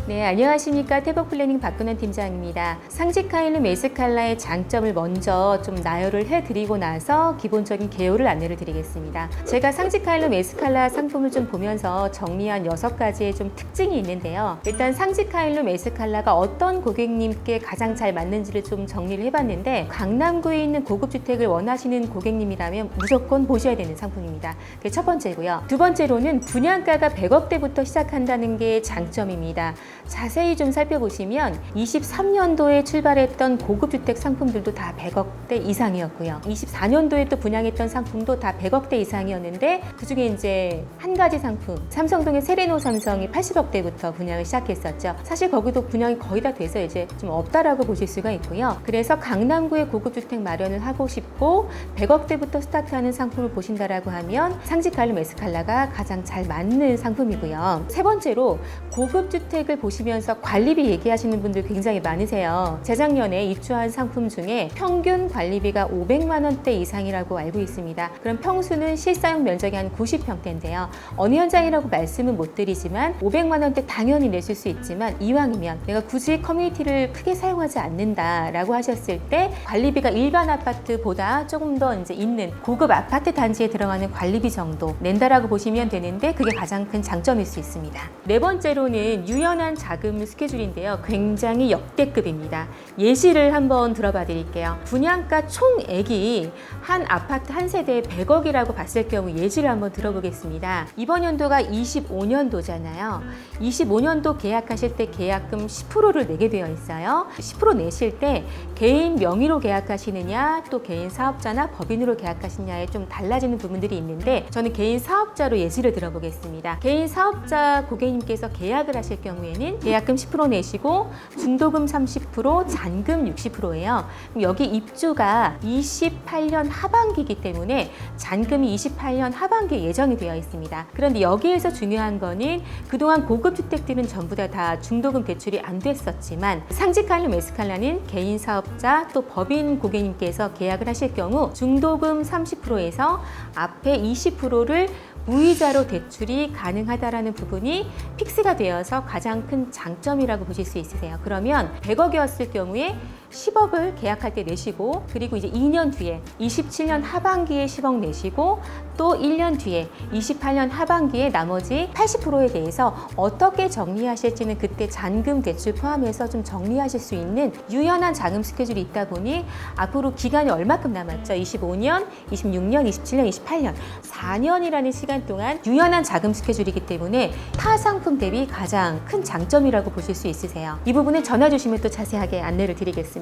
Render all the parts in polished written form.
네, 안녕하십니까. 태국 플래닝 박근원 팀장입니다. 상지카일룸 에스칼라의 장점을 먼저 좀 나열을 해드리고 나서 기본적인 개요를 안내를 드리겠습니다. 제가 상지카일룸 에스칼라 상품을 좀 보면서 정리한 6가지의 좀 특징이 있는데요. 일단 상지카일룸 에스칼라가 어떤 고객님께 가장 잘 맞는지를 좀 정리를 해봤는데, 강남구에 있는 고급주택을 원하시는 고객님이라면 무조건 보셔야 되는 상품입니다. 그게 첫 번째고요. 두 번째로는 분양가가 100억대부터 시작한다는 게 장점입니다. 자세히 좀 살펴보시면 23년도에 출발했던 고급주택 상품들도 다 100억대 이상이었고요. 24년도에 또 분양했던 상품도 다 100억대 이상이었는데, 그중에 이제 한 가지 상품, 삼성동의 세레노 삼성이 80억대부터 분양을 시작했었죠. 사실 거기도 분양이 거의 다 돼서 이제 좀 없다라고 보실 수가 있고요. 그래서 강남구에 고급주택 마련을 하고 싶고 100억대부터 스타트하는 상품을 보신다라고 하면 상지카일룸 에스칼라가 가장 잘 맞는 상품이고요. 세 번째로 고급주택을 보시면서 관리비 얘기하시는 분들 굉장히 많으세요. 재작년에 입주한 상품 중에 평균 관리비가 500만 원대 이상이라고 알고 있습니다. 그럼 평수는 실사용 면적이 한 90평대인데요. 어느 현장이라고 말씀은 못 드리지만 500만 원대 당연히 내실 수 있지만, 이왕이면 내가 굳이 커뮤니티를 크게 사용하지 않는다라고 하셨을 때 관리비가 일반 아파트보다 조금 더 이제 있는 고급 아파트 단지에 들어가는 관리비 정도 낸다라고 보시면 되는데, 그게 가장 큰 장점일 수 있습니다. 네 번째로는 유연한 자금 스케줄인데요. 굉장히 역대급입니다. 예시를 한번 들어봐 드릴게요. 분양가 총액이 한 아파트 한 세대에 100억이라고 봤을 경우 예시를 한번 들어보겠습니다. 이번 연도가 25년도잖아요. 25년도 계약하실 때 계약금 10%를 내게 되어 있어요. 10% 내실 때 개인 명의로 계약하시느냐, 또 개인 사업자나 법인으로 계약하시느냐에 좀 달라지는 부분들이 있는데, 저는 개인 사업자로 예시를 들어보겠습니다. 개인 사업자 고객님께서 계약을 하실 경우에는 계약금 10% 내시고 중도금 30%, 잔금 60%예요. 여기 입주가 28년 하반기이기 때문에 잔금이 28년 하반기에 예정이 되어 있습니다. 그런데 여기에서 중요한 거는 그동안 고급주택들은 전부 다 중도금 대출이 안 됐었지만, 상지카일룸 에스칼라는 개인 사업자 또 법인 고객님께서 계약을 하실 경우 중도금 30%에서 앞에 20%를 무이자로 대출이 가능하다라는 부분이 픽스가 되어서 가장 큰 장점이라고 보실 수 있으세요. 그러면 100억이었을 경우에 10억을 계약할 때 내시고, 그리고 이제 2년 뒤에 27년 하반기에 10억 내시고, 또 1년 뒤에 28년 하반기에 나머지 80%에 대해서 어떻게 정리하실지는 그때 잔금 대출 포함해서 좀 정리하실 수 있는 유연한 자금 스케줄이 있다 보니, 앞으로 기간이 얼마큼 남았죠? 25년, 26년, 27년, 28년 4년이라는 시간 동안 유연한 자금 스케줄이기 때문에 타 상품 대비 가장 큰 장점이라고 보실 수 있으세요. 이 부분은 전화 주시면 또 자세하게 안내를 드리겠습니다.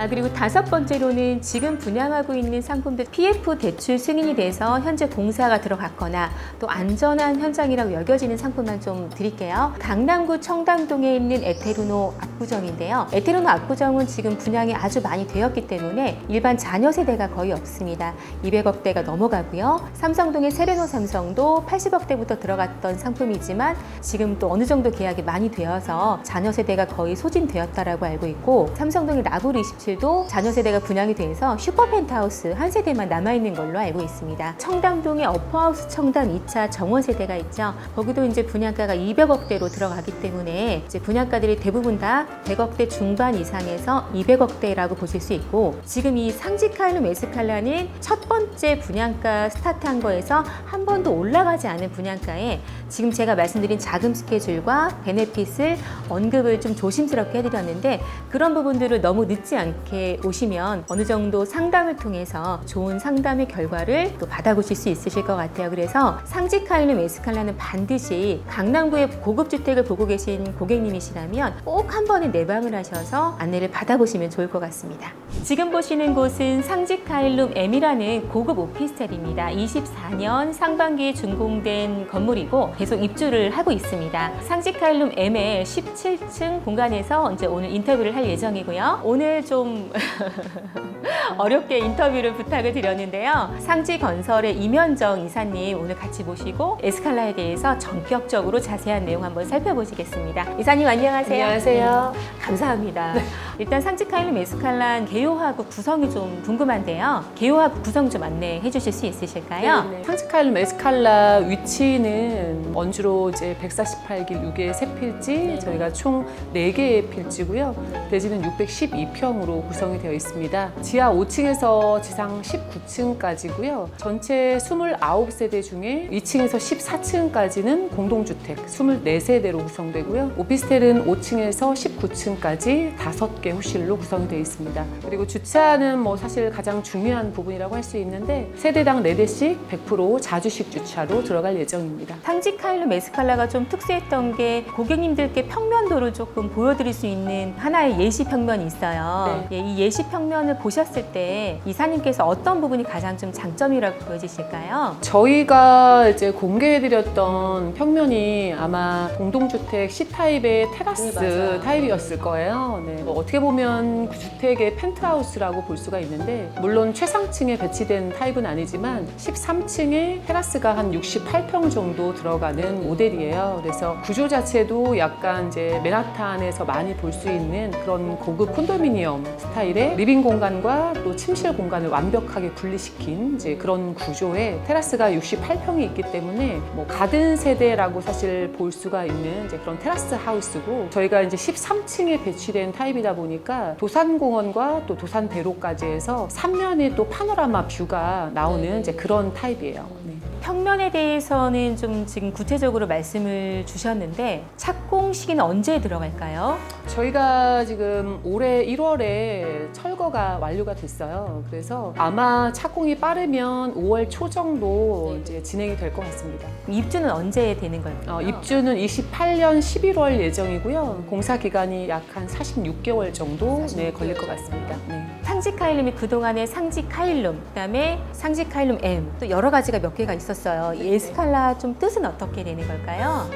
그리고 다섯 번째로는 지금 분양하고 있는 상품들 PF 대출 승인이 돼서 현재 공사가 들어갔거나 또 안전한 현장이라고 여겨지는 상품만 좀 드릴게요. 강남구 청담동에 있는 에테르노 압구정인데요. 에테르노 압구정은 지금 분양이 아주 많이 되었기 때문에 일반 자녀 세대가 거의 없습니다. 200억대가 넘어가고요. 삼성동의 세레노 삼성도 80억대부터 들어갔던 상품이지만 지금 또 어느 정도 계약이 많이 되어서 자녀 세대가 거의 소진되었다라고 알고 있고, 삼성동의 라브르 27도 자녀 세대가 분양이 돼서 슈퍼 펜트하우스 한 세대만 남아있는 걸로 알고 있습니다. 청담동의 어퍼하우스 청담 2차 정원 세대가 있죠. 거기도 이제 분양가가 200억대로 들어가기 때문에 이제 분양가들이 대부분 다 100억대 중반 이상에서 200억대라고 보실 수 있고, 지금 이 상지카일룸 에스칼라는 첫 번째 분양가 스타트한 거에서 한 번도 올라가지 않은 분양가에 지금 제가 말씀드린 자금 스케줄과 베네핏을 언급을 좀 조심스럽게 해드렸는데, 그런 부분들을 너무 늦지 않게 오시면 어느 정도 상담을 통해서 좋은 상담의 결과를 또 받아보실 수 있으실 것 같아요. 그래서 상지카일룸 에스칼라는 반드시 강남구의 고급주택을 보고 계신 고객님이시라면 꼭 한 번에 내방을 하셔서 안내를 받아보시면 좋을 것 같습니다. 지금 보시는 곳은 상지카일룸 M이라는 고급 오피스텔입니다. 24년 상반기에 준공된 건물이고 계속 입주를 하고 있습니다. 상지카일룸 M의 17층 공간에서 이제 오늘 인터뷰를 할 예정이고요. 오늘 좀 어렵게 인터뷰를 부탁을 드렸는데요. 상지건설의 이면정 이사님 오늘 같이 모시고 에스칼라에 대해서 전격적으로 자세한 내용 한번 살펴보시겠습니다. 이사님 안녕하세요. 안녕하세요. 감사합니다. 네. 일단 상지카일룸 에스칼라 개요하고 구성이 좀 궁금한데요. 개요하고 구성 좀 안내해 주실 수 있으실까요? 네. 상지카일룸 에스칼라 위치는 원주로 이제 148길 6개 세 필지, 저희가 총 4개의 필지고요. 대지는 612평으로 구성이 되어 있습니다. 지하 5층에서 지상 19층까지고요. 전체 29세대 중에 2층에서 14층까지는 공동주택 24세대로 구성되고요. 오피스텔은 5층에서 19층까지 5개 호실로 구성이 되어 있습니다. 그리고 주차는 뭐 사실 가장 중요한 부분이라고 할 수 있는데 세대당 4대씩 100% 자주식 주차로 들어갈 예정입니다. 상지카일룸 에스칼라가 좀 특수했던 게 고객님들께 평면도를 조금 보여드릴 수 있는 하나의 예시 평면이 있어요. 예, 이 예시 평면을 보셨을 때 이사님께서 어떤 부분이 가장 좀 장점이라고 보여지실까요? 저희가 이제 공개해드렸던 평면이 아마 공동주택 C타입의 테라스 타입이었을 거예요. 네. 뭐 어떻게 보면 그 주택의 펜트하우스라고 볼 수가 있는데 물론 최상층에 배치된 타입은 아니지만 13층에 테라스가 한 68평 정도 들어가는 모델이에요. 그래서 구조 자체도 약간 이제 맨하탄에서 많이 볼 수 있는 그런 고급 콘도미니엄 스타일의 리빙 공간과 또 침실 공간을 완벽하게 분리시킨 이제 그런 구조의 테라스가 68평이 있기 때문에 뭐 가든 세대라고 사실 볼 수가 있는 이제 그런 테라스 하우스고 저희가 이제 13층에 배치된 타입이다 보니까 도산공원과 또 도산대로까지 해서 3면에 또 파노라마 뷰가 나오는 이제 그런 타입이에요. 네. 평면에 대해서는 좀 지금 구체적으로 말씀을 주셨는데 착공 시기는 언제 들어갈까요? 저희가 지금 올해 1월에 철거가 완료가 됐어요. 그래서 아마 착공이 빠르면 5월 초 정도 이제 진행이 될 것 같습니다. 입주는 언제 되는 걸까요? 입주는 28년 11월 예정이고요. 공사 기간이 약 한 46개월 정도 걸릴 것 같습니다. 네. 상지카일룸이 그동안에 상지카일룸, 그다음에 상지카일룸 M 또 여러 가지가 몇 개가 있었어요. 이 에스칼라 좀 뜻은 어떻게 되는 걸까요?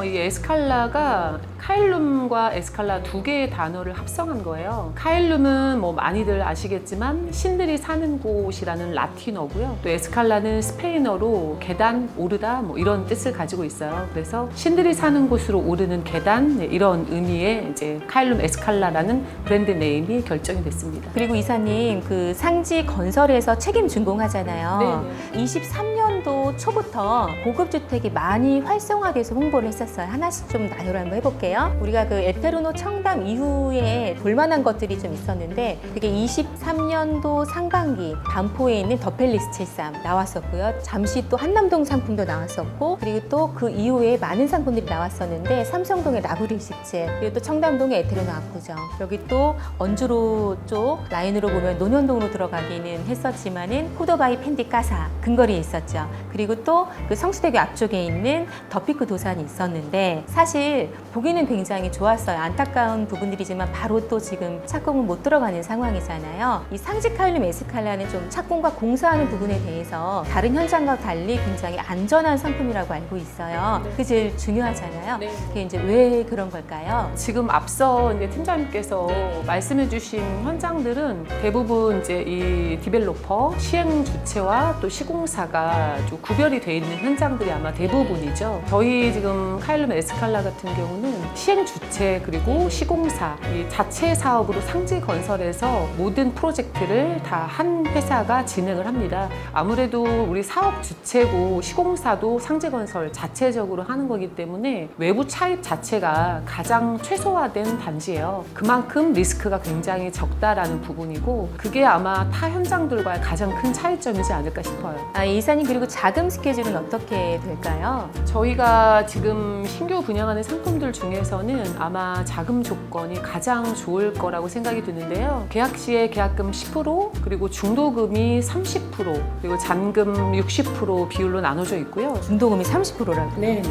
이 에스칼라가 카일룸과 에스칼라 두 개의 단어를 합성한 거예요. 카일룸은 뭐 많이들 아시겠지만 신들이 사는 곳이라는 라틴어고요. 또 에스칼라는 스페인어로 계단, 오르다 뭐 이런 뜻을 가지고 있어요. 그래서 신들이 사는 곳으로 오르는 계단 이런 의미의 이제 카일룸 에스칼라라는 브랜드 네임이 결정이 됐습니다. 그리고 이사님 그 상지 건설에서 책임 준공하잖아요. 23년도 초부터 고급 주택이 많이 활성화돼서 홍보를 했었어요. 하나씩 좀 나열을 한번 해볼게요. 우리가 그 에테르노 청담 이후에 볼만한 것들이 좀 있었는데 그게 23년도 상반기 반포에 있는 더팰리스 73 나왔었고요. 잠시 또 한남동 상품도 나왔었고 그리고 또 그 이후에 많은 상품들이 나왔었는데 삼성동의 라브리 27 그리고 또 청담동의 에테르노 압구정 여기 또 언주로 쪽 라인으로 보면 논현동으로 들어가기는 했었지만은 포도바이 펜디 까사 근거리에 있었죠. 그리고 또 그 성수대교 앞쪽에 있는 더피크 도산이 있었는데 사실 보기는 굉장히 좋았어요. 안타까운 부분들이지만 바로 또 지금 착공은 못 들어가는 상황이잖아요. 이 상지카일룸 에스칼라는 좀 착공과 공사하는 부분에 대해서 다른 현장과 달리 굉장히 안전한 상품이라고 알고 있어요. 그게 제일 중요하잖아요. 그게 이제 왜 그런 걸까요? 지금 앞서 이제 팀장님께서 말씀해주신 현장들은 대부분 이제 이 디벨로퍼 시행 주체와 또 시공사가 좀 구별이 돼 있는 현장들이 아마 대부분이죠. 저희 지금 카일룸 에스칼라 같은 경우는 시행 주체 그리고 시공사 이 자체 사업으로 상지 건설에서 모든 프로젝트를 다 한 회사가 진행을 합니다. 아무래도 우리 사업 주체고 시공사도 상지 건설 자체적으로 하는 거기 때문에 외부 차입 자체가 가장 최소화된 단지예요. 그만큼 리스크가 굉장히 적다라는 부분이고 그게 아마 타 현장들과의 가장 큰 차이점이지 않을까 싶어요. 이사님 그리고 자금 스케줄은 어떻게 될까요? 저희가 지금 신규 분양하는 상품들 중에서는 아마 자금 조건이 가장 좋을 거라고 생각이 드는데요. 계약 시에 계약금 10% 그리고 중도금이 30% 그리고 잔금 60% 비율로 나눠져 있고요. 중도금이 30%라고? 네네.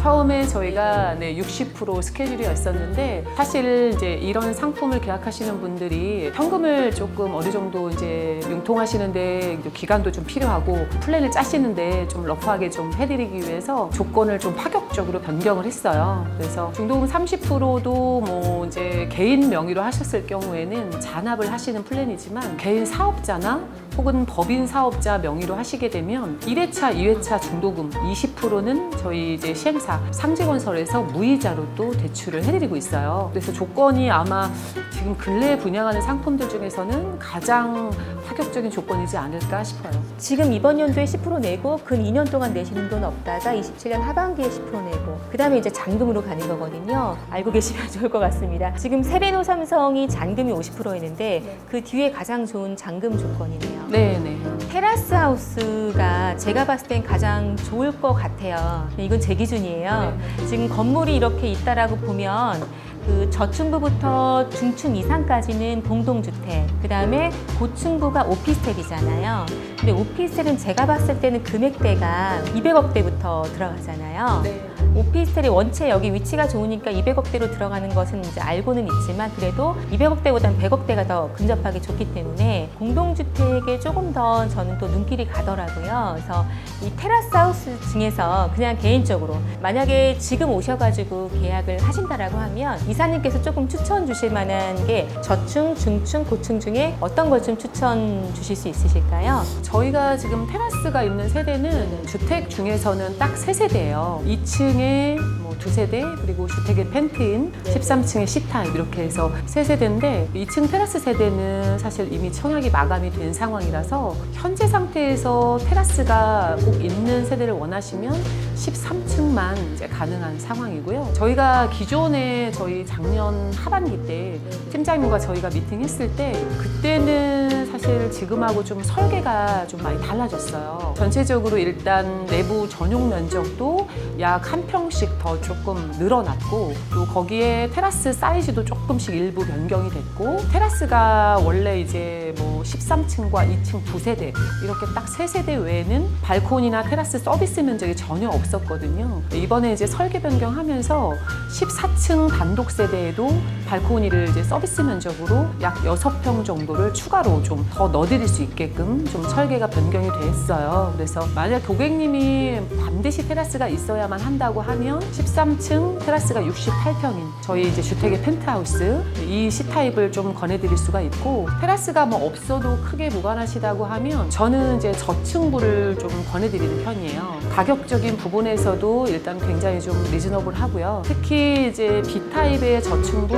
처음에 저희가 60% 스케줄이었었는데 사실 이제 이런 상품을 계약하시는 분들이 현금을 조금 어느 정도 이제 융통하시는데 기간도 좀 필요하고 플랜을 짜시는데 하는데 좀 러프하게 좀 해드리기 위해서 조건을 좀 파격적으로 변경을 했어요. 그래서 중도금 30%도 뭐 이제 개인 명의로 하셨을 경우에는 잔압을 하시는 플랜이지만 개인 사업자나 혹은 법인 사업자 명의로 하시게 되면 1회차, 2회차 중도금 20%는 저희 이제 시행사 상지건설에서 무이자로 또 대출을 해드리고 있어요. 그래서 조건이 아마 지금 근래에 분양하는 상품들 중에서는 가장 파격적인 조건이지 않을까 싶어요. 지금 이번 연도에 10% 내고 근 2년 동안 내시는 돈 없다가 27년 하반기에 10% 내고 그 다음에 이제 잔금으로 가는 거거든요. 알고 계시면 좋을 것 같습니다. 지금 세베노 삼성이 잔금이 50%였는데 그 뒤에 가장 좋은 잔금 조건이네요. 네네. 테라스 하우스가 제가 봤을 땐 가장 좋을 것 같아요. 이건 제 기준이에요. 지금 건물이 이렇게 있다라고 보면 그 저층부부터 중층 이상까지는 공동주택, 그 다음에 고층부가 오피스텔이잖아요. 근데 오피스텔은 제가 봤을 때는 금액대가 200억대부터 들어가잖아요. 네. 오피스텔이 원체 여기 위치가 좋으니까 200억대로 들어가는 것은 이제 알고는 있지만 그래도 200억대보다는 100억대가 더 근접하게 좋기 때문에 공동주택에 조금 더 저는 또 눈길이 가더라고요. 그래서 이 테라스 하우스 중에서 그냥 개인적으로 만약에 지금 오셔가지고 계약을 하신다라고 하면 이사님께서 조금 추천 주실 만한 게 저층, 중층, 고층 중에 어떤 걸 좀 추천 주실 수 있으실까요? 저희가 지금 테라스가 있는 세대는 주택 중에서는 딱 3세대예요. 2층에 뭐 2세대, 그리고 주택의 펜트인 13층의 C타입 이렇게 해서 3세대인데 2층 테라스 세대는 사실 이미 청약이 마감이 된 상황이라서 현재 상태에서 테라스가 꼭 있는 세대를 원하시면 13층만 이제 가능한 상황이고요. 저희가 기존에 저희 작년 하반기 때 팀장님과 저희가 미팅했을 때 그때는 사실 지금하고 좀 설계가 좀 많이 달라졌어요. 전체적으로 일단 내부 전용 면적도 약 한 평씩 더 조금 늘어났고 또 거기에 테라스 사이즈도 조금씩 일부 변경이 됐고 테라스가 원래 이제 뭐 13층과 2층 2세대 이렇게 딱 3세대 외에는 발코니나 테라스 서비스 면적이 전혀 없었거든요. 이번에 이제 설계 변경하면서 14층 단독 세대에도 발코니를 이제 서비스 면적으로 약 6평 정도를 추가로 좀 더 넣어드릴 수 있게끔 좀 설계가 변경이 됐어요. 그래서 만약 고객님이 반드시 테라스가 있어야만 한다고 하면 13층 테라스가 68평인 저희 이제 주택의 펜트하우스 이 C타입을 좀 권해드릴 수가 있고 테라스가 뭐 없어도 크게 무관하시다고 하면 저는 이제 저층부를 좀 권해드리는 편이에요. 가격적인 부분에서도 일단 굉장히 좀 리즈너블 하고요. 특히 이제 B타입의 저층부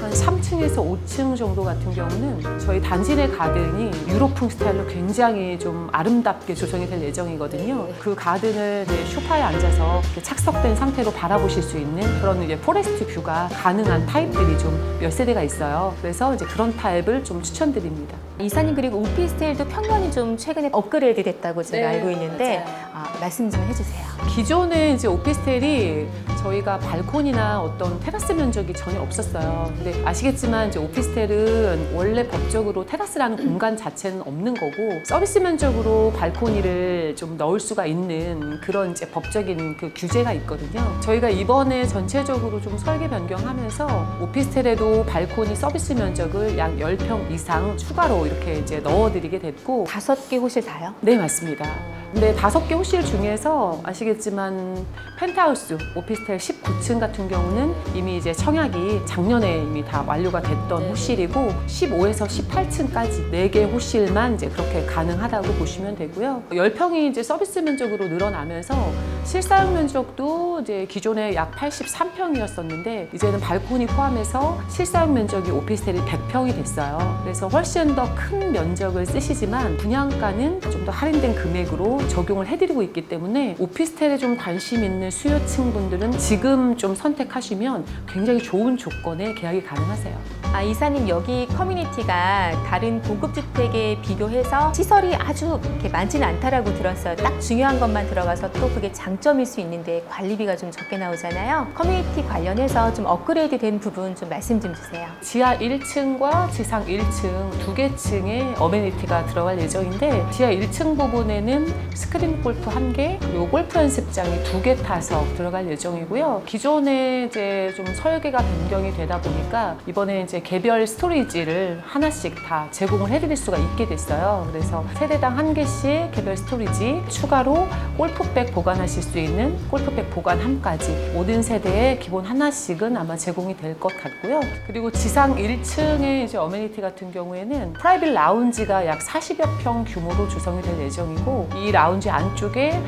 한 3층에서 5층 정도 같은 경우는 저희 단지 내 가든이 유로풍 스타일로 굉장히 좀 아름답게 조성이 될 예정이거든요. 그 가든을 이제 소파에 앉아서 이렇게 착석된 상태로 바라보실 수 있는 그런 이제 포레스트 뷰가 가능한 타입들이 좀 몇 세대가 있어요. 그래서 이제 그런 타입을 좀 추천드립니다. 이사님 그리고 오피스텔도 평면이 좀 최근에 업그레이드 됐다고 제가 네, 알고 있는데 맞아요. 말씀 좀 해주세요. 기존에 이제 오피스텔이 저희가 발코니나 어떤 테라스 면적이 전혀 없었어요. 근데 아시겠지만 이제 오피스텔은 원래 법적으로 테라스라는 공간 자체는 없는 거고 서비스 면적으로 발코니를 좀 넣을 수가 있는 그런 이제 법적인 그 규제가 있거든요. 저희가 이번에 전체적으로 좀 설계 변경하면서 오피스텔에도 발코니 서비스 면적을 약 10평 이상 추가로 이렇게 이제 넣어드리게 됐고 5개 호실 다요? 네, 맞습니다. 근데 5개 호실 중에서 아시겠지만 펜트하우스 오피스텔 19층 같은 경우는 이미 이제 청약이 작년에 이미 다 완료가 됐던 호실이고 15에서 18층까지 4개 호실만 이제 그렇게 가능하다고 보시면 되고요. 10평이 이제 서비스 면적으로 늘어나면서 실사용 면적도 이제 기존에 약 83평이었었는데 이제는 발코니 포함해서 실사용 면적이 오피스텔이 100평이 됐어요. 그래서 훨씬 더 큰 면적을 쓰시지만 분양가는 좀 더 할인된 금액으로 적용을 해드리고 있기 때문에 오피스텔에 좀 관심 있는 수요층 분들은 지금 좀 선택하시면 굉장히 좋은 조건에 계약이 가능하세요. 이사님 여기 커뮤니티가 다른 고급주택에 비교해서 시설이 아주 이렇게 많지는 않다라고 들었어요. 딱 중요한 것만 들어가서 또 그게 장점일 수 있는데 관리비가 좀 적게 나오잖아요. 커뮤니티 관련해서 좀 업그레이드 된 부분 좀 말씀 좀 주세요. 지하 1층과 지상 1층 두 개 층의 어메니티가 들어갈 예정인데 지하 1층 부분에는 스크린 골프 1개 그리고 골프 연습장이 2개 타석 들어갈 예정이고요. 기존에 이제 좀 설계가 변경이 되다 보니까 이번에 이제 개별 스토리지를 하나씩 다 제공을 해드릴 수가 있게 됐어요. 그래서 세대당 1개씩 개별 스토리지 추가로 골프백 보관하실 수 있는 골프백 보관함까지 모든 세대에 기본 하나씩은 아마 제공이 될 것 같고요. 그리고 지상 1층의 이제 어메니티 같은 경우에는 프라이빗 라운지가 약 40여 평 규모로 조성이 될 예정이고 이 라운지 안쪽에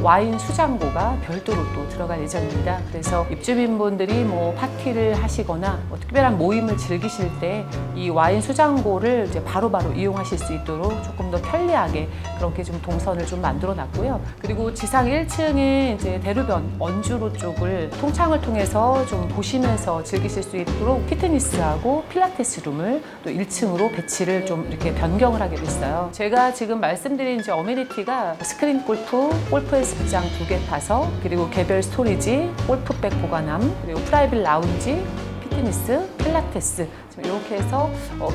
와인 수장고가 별도로 또 들어갈 예정입니다. 그래서 입주민분들이 뭐 파티를 하시거나 뭐 특별한 모임을 즐기실 때 이 와인 수장고를 이제 바로바로 이용하실 수 있도록 조금 더 편리하게 그렇게 좀 동선을 좀 만들어 놨고요. 그리고 지상 1층에 이제 대로변 원주로 쪽을 통창을 통해서 좀 보시면서 즐기실 수 있도록 피트니스하고 필라테스 룸을 또 1층으로 배치를 좀 이렇게 변경을 하게 됐어요. 제가 지금 말씀드린 이제 어메니티가 스크린 골프, 골프 연습장 2개 타석, 그리고 개별 스토리지, 골프백 보관함, 그리고 프라이빗 라운지, 피트니스, 필라테스 이렇게 해서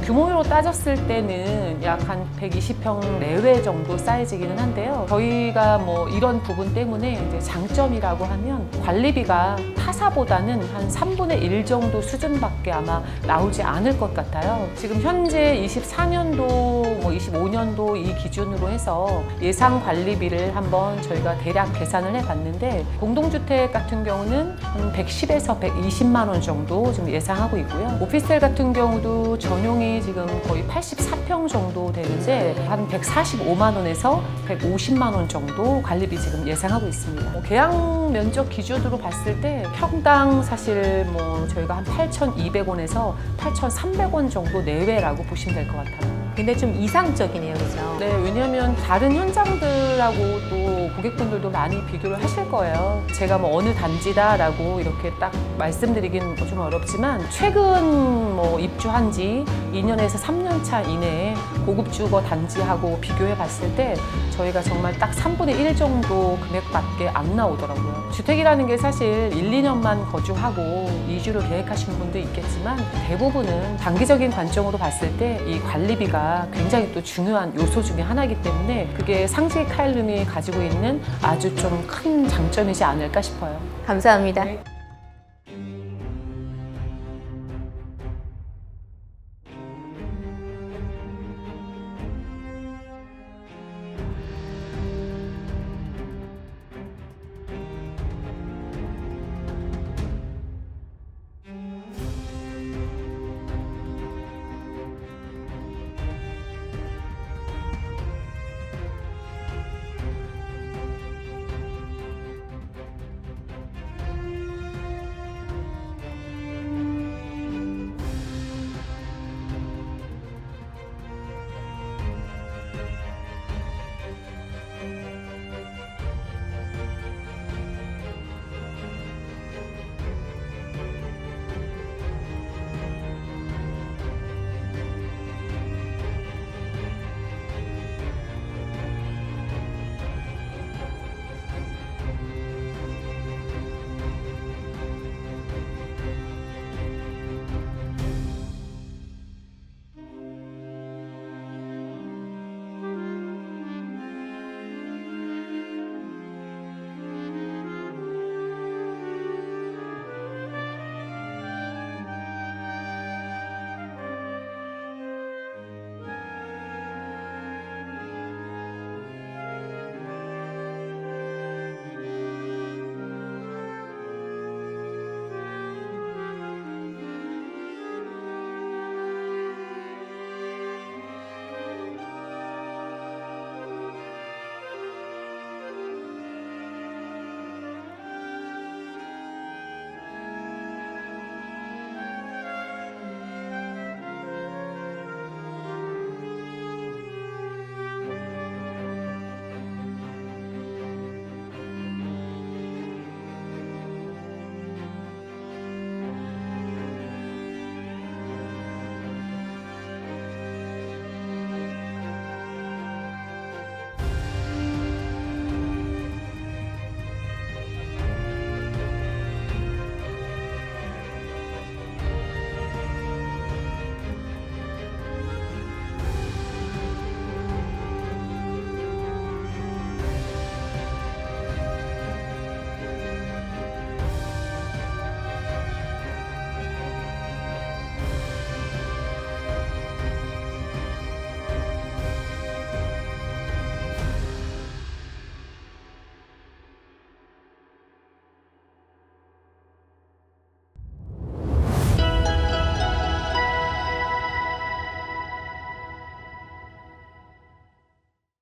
규모로 따졌을 때는 약 한 120평 내외 정도 사이즈이기는 한데요. 저희가 뭐 이런 부분 때문에 이제 장점이라고 하면 관리비가 타사보다는 한 3분의 1 정도 수준밖에 아마 나오지 않을 것 같아요. 지금 현재 24년도, 뭐 25년도 이 기준으로 해서 예상 관리비를 한번 저희가 대략 계산을 해봤는데 공동주택 같은 경우는 한 110에서 120만 원 정도 지금 예상하고 있고요. 오피스텔 같은 경우도 전용이 지금 거의 84평 정도 되는데 한 145만 원에서 150만 원 정도 관리비 지금 예상하고 있습니다. 계약 면적 기준으로 봤을 때 평당 사실 뭐 저희가 한 8,200원에서 8,300원 정도 내외라고 보시면 될 것 같아요. 근데 좀 이상적이네요, 그죠? 네, 왜냐하면 다른 현장들하고 또 고객분들도 많이 비교를 하실 거예요. 제가 뭐 어느 단지다라고 이렇게 딱 말씀드리긴 좀 어렵지만 최근 뭐 입주한 지 2년에서 3년 차 이내에 고급 주거 단지하고 비교해 봤을 때 저희가 정말 딱 3분의 1 정도 금액밖에 안 나오더라고요. 주택이라는 게 사실 1, 2년만 거주하고 이주를 계획하시는 분도 있겠지만 대부분은 단기적인 관점으로 봤을 때 이 관리비가 굉장히 또 중요한 요소 중에 하나이기 때문에 그게 상지 카일룸이 가지고 있는 아주 좀 큰 장점이지 않을까 싶어요. 감사합니다. 네.